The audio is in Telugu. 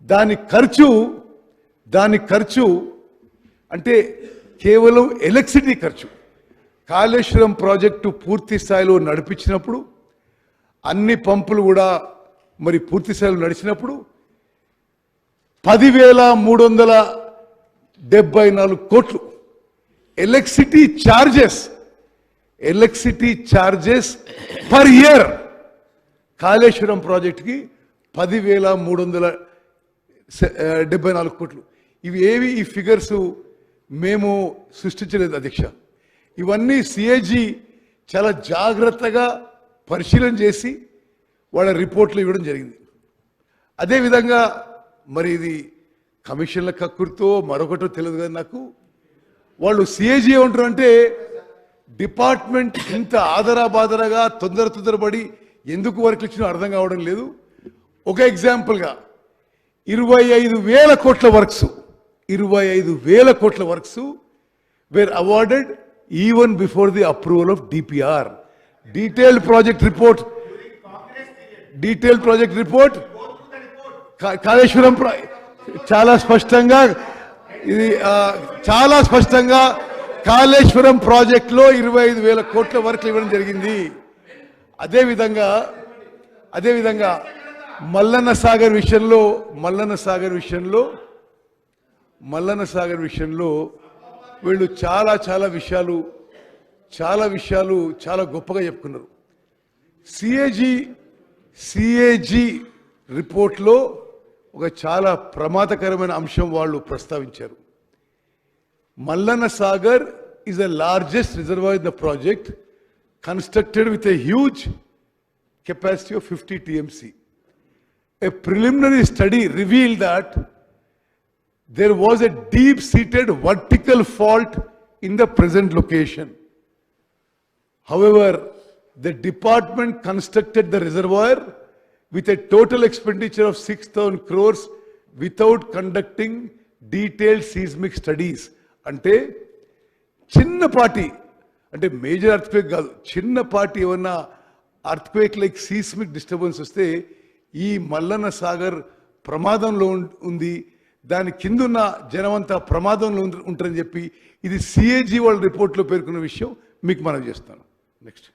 దాని ఖర్చు అంటే కేవలం ఎలక్ట్రిసిటీ ఖర్చు. కాళేశ్వరం ప్రాజెక్టు పూర్తి స్థాయిలో నడిపించినప్పుడు అన్ని పంపులు కూడా మరి పూర్తి స్థాయిలో నడిచినప్పుడు 10,374 కోట్లు electricity charges per year Kaleshwaram ప్రాజెక్టుకి 10,374 కోట్లు. ఈ ఫిగర్స్ మేము సృష్టించలేదు అధ్యక్ష. ఇవన్నీ సిఏజీ చాలా జాగ్రత్తగా పరిశీలన చేసి వాళ్ళ రిపోర్ట్లు ఇవ్వడం జరిగింది. అదేవిధంగా మరి ఇది కమిషన్ల కక్కుర్తో మరొకటో తెలియదు కదా నాకు. వాళ్ళు సిఏజీ ఏమంటారు అంటే డిపార్ట్మెంట్ ఇంత ఆదరాబాదరగా తొందరపడి ఎందుకు వర్క్ ఇచ్చినా అర్థం కావడం లేదు. ఒక ఎగ్జాంపుల్గా 25,000 కోట్ల works were awarded even before the approval of DPR. Detailed project report Kaleshwaram చాలా స్పష్టంగా కాళేశ్వరం ప్రాజెక్టులో 25,000 కోట్ల వర్క్లు ఇవ్వడం జరిగింది. అదేవిధంగా మల్లన్న సాగర్ విషయంలో వీళ్ళు చాలా విషయాలు చాలా గొప్పగా చెప్పుకున్నారు. సిఏజీ రిపోర్ట్లో ఒక చాలా ప్రమాదకరమైన అంశం వాళ్ళు ప్రస్తావించారు. Mallanna Sagar is the largest reservoir in the project, constructed with a huge capacity of 50 TMC. A preliminary study revealed that there was a deep-seated vertical fault in the present location. However, the department constructed the reservoir with a total expenditure of 6,000 crores without conducting detailed seismic studies. అంటే చిన్నపాటి అంటే మేజర్ అర్త్క్వేక్ కాదు, చిన్నపాటి ఏమన్నా అర్త్క్వేక్ లైక్ సీస్మిక్ డిస్టర్బెన్స్ వస్తే ఈ మల్లన్న సాగర్ ప్రమాదంలో ఉంది, దాని కిందున్న జనమంతా ప్రమాదంలో ఉంటారని చెప్పి ఇది సిఏజీ వాళ్ళ రిపోర్ట్లో పేర్కొన్న విషయం మీకు మనం చేస్తాను. నెక్స్ట్